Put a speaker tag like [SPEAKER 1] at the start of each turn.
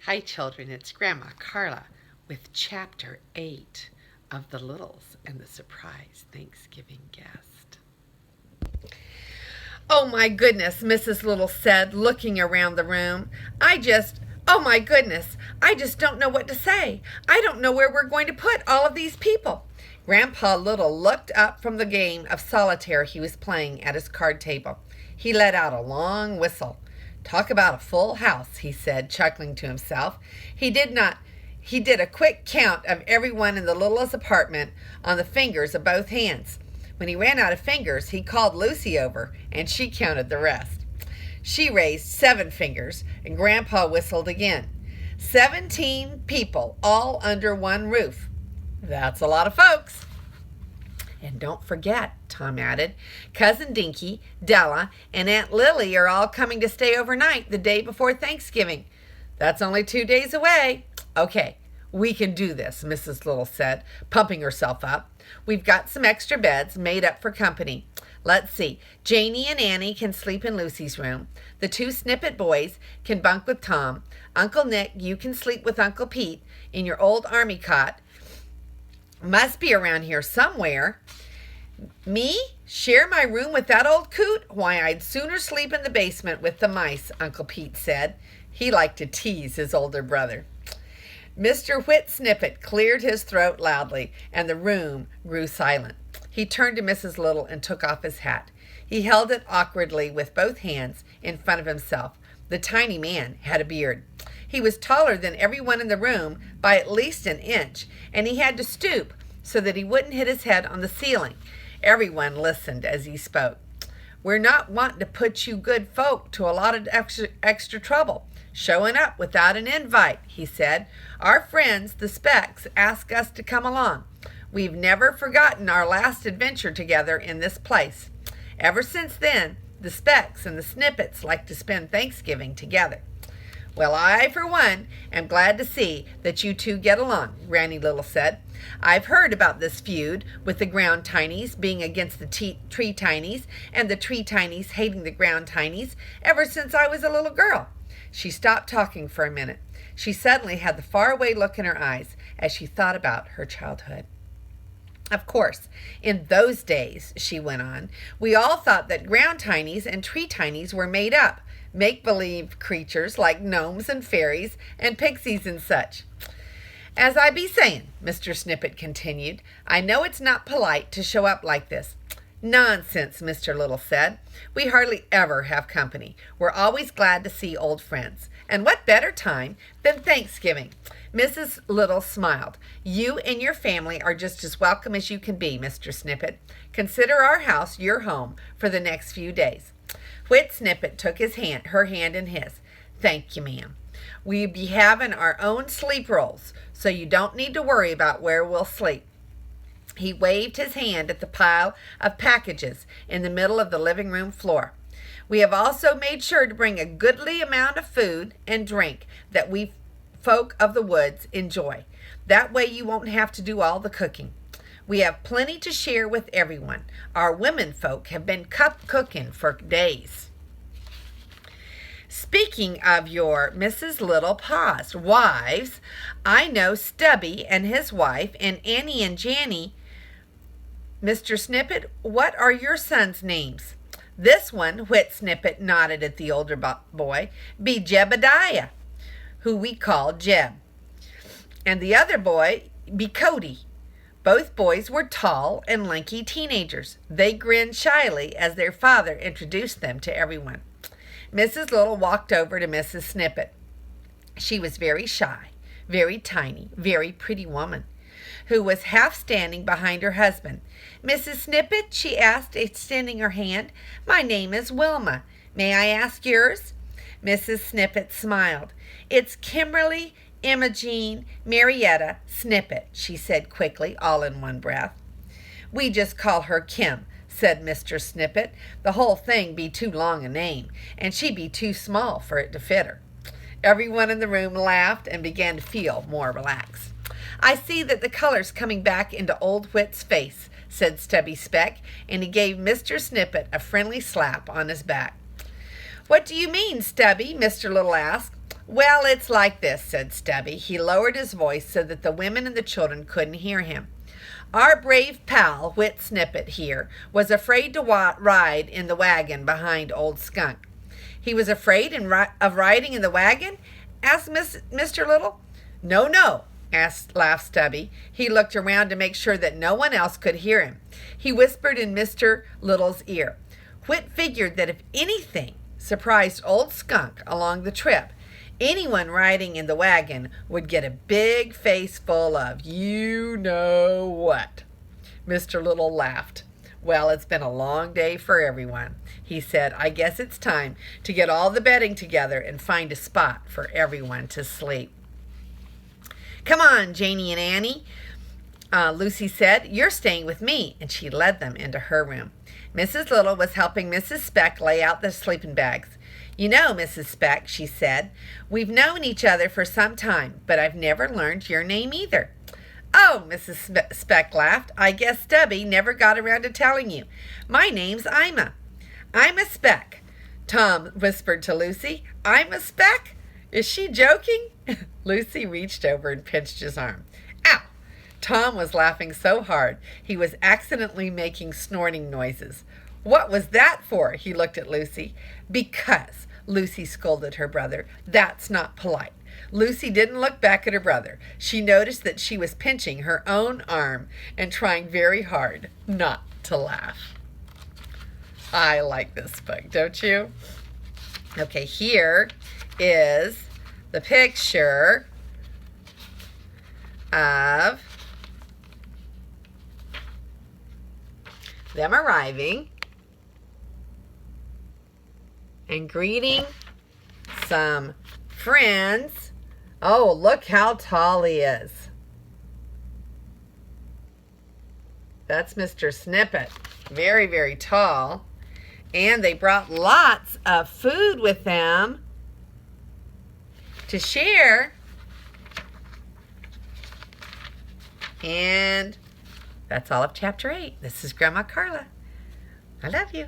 [SPEAKER 1] Hi, children. It's Grandma Carla with Chapter 8 of The Littles and the Surprise Thanksgiving Guest.
[SPEAKER 2] "Oh, my goodness," Mrs. Little said, looking around the room. Oh, my goodness, I just don't know what to say. I don't know where we're going to put all of these people." Grandpa Little looked up from the game of solitaire he was playing at his card table. He let out a long whistle. "Talk about a full house," he said, chuckling to himself. He did a quick count of everyone in the littlest apartment on the fingers of both hands. When he ran out of fingers, he called Lucy over, and she counted the rest. She raised 7 fingers, and Grandpa whistled again. 17 people, all under one roof. That's a lot of folks. "And don't forget," Tom added, "Cousin Dinky, Della, and Aunt Lily are all coming to stay overnight the day before Thanksgiving. That's only 2 days away." "Okay, we can do this," Mrs. Little said, pumping herself up. "We've got some extra beds made up for company. Let's see, Janie and Annie can sleep in Lucy's room. The 2 Snippet boys can bunk with Tom. Uncle Nick, you can sleep with Uncle Pete in your old army cot. Must be around here somewhere. Me? Share my room with that old coot? Why, I'd sooner sleep in the basement with the mice," Uncle Pete said. He liked to tease his older brother. Mr. Whit Snippet cleared his throat loudly, and the room grew silent. He turned to Mrs. Little and took off his hat. He held it awkwardly with both hands in front of himself. The tiny man had a beard. He was taller than everyone in the room by at least an inch, and he had to stoop so that he wouldn't hit his head on the ceiling. Everyone listened as he spoke. "We're not wanting to put you good folk to a lot of extra trouble, showing up without an invite," he said. "Our friends, the Specks, asked us to come along. We've never forgotten our last adventure together in this place. Ever since then, the Specks and the Snippets like to spend Thanksgiving together. Well, I, for one, am glad to see that you 2 get along," Granny Little said. "I've heard about this feud with the Ground Tinies being against the Tree Tinies and the Tree Tinies hating the Ground Tinies ever since I was a little girl." She stopped talking for a minute. She suddenly had the faraway look in her eyes as she thought about her childhood. "Of course, in those days," she went on, "we all thought that Ground Tinies and Tree Tinies were made up, make-believe creatures like gnomes and fairies and pixies and such. As I be saying," Mr. Snippet continued, "I know it's not polite to show up like this." "Nonsense," Mr. Little said. "We hardly ever have company. We're always glad to see old friends. And what better time than Thanksgiving?" Mrs. Little smiled. "You and your family are just as welcome as you can be, Mr. Snippet. Consider our house your home for the next few days." Whit Snippet took her hand in his. "Thank you, ma'am. We be having our own sleep rolls, so you don't need to worry about where we'll sleep." He waved his hand at the pile of packages in the middle of the living room floor. "We have also made sure to bring a goodly amount of food and drink that we folk of the woods enjoy. That way you won't have to do all the cooking. We have plenty to share with everyone. Our women folk have been cooking for days." "Speaking of your," Mrs. Little paused, "wives, I know Stubby and his wife and Annie and Jannie. Mr. Snippet, what are your sons' names?" "This one," Whit Snippet nodded at the older boy, "be Jebediah, who we call Jeb. And the other boy be Cody." Both boys were tall and lanky teenagers. They grinned shyly as their father introduced them to everyone. Mrs. Little walked over to Mrs. Snippet. She was very shy, very tiny, very pretty woman, who was half standing behind her husband. "Mrs. Snippet," she asked, extending her hand, "my name is Wilma. May I ask yours?" Mrs. Snippet smiled. "It's Kimberly Imogene Marietta Snippet," she said quickly, all in one breath. "We just call her Kim," said Mr. Snippet. "The whole thing be too long a name, and she be too small for it to fit her." Everyone in the room laughed and began to feel more relaxed. "I see that the color's coming back into old Whit's face," said Stubby Speck, and he gave Mr. Snippet a friendly slap on his back. "What do you mean, Stubby?" Mr. Little asked. Well, it's like this, said Stubby. He lowered his voice so that the women and the children couldn't hear him. Our brave pal, Whit Snippet here, was afraid to ride in the wagon behind Old Skunk. He was afraid of riding in the wagon? Asked Mr. Little. No, no, laughed Stubby. He looked around to make sure that no one else could hear him. He whispered in Mr. Little's ear. Whit figured that if anything surprised Old Skunk along the trip, anyone riding in the wagon would get a big face full of you know what. Mr. Little laughed. Well, it's been a long day for everyone, he said. I guess it's time to get all the bedding together and find a spot for everyone to sleep. Come on, Janie and Annie, Lucy said. You're staying with me, and she led them into her room. Mrs. Little was helping Mrs. Speck lay out the sleeping bags. You know, Mrs. Speck, she said, we've known each other for some time, but I've never learned your name either. Oh, Mrs. Speck laughed. I guess Stubby never got around to telling you. My name's Ima. Ima Speck, Tom whispered to Lucy. Ima Speck? Is she joking? Lucy reached over and pinched his arm. Ow! Tom was laughing so hard he was accidentally making snorting noises. What was that for? He looked at Lucy. Because, Lucy scolded her brother. That's not polite. Lucy didn't look back at her brother. She noticed that she was pinching her own arm and trying very hard not to laugh. I like this book, don't you? Okay, here is the picture of them arriving and greeting some friends. Oh, look how tall he is. That's Mr. Snippet. Very, very tall. And they brought lots of food with them to share. And that's all of chapter 8. This is Grandma Carla. I love you.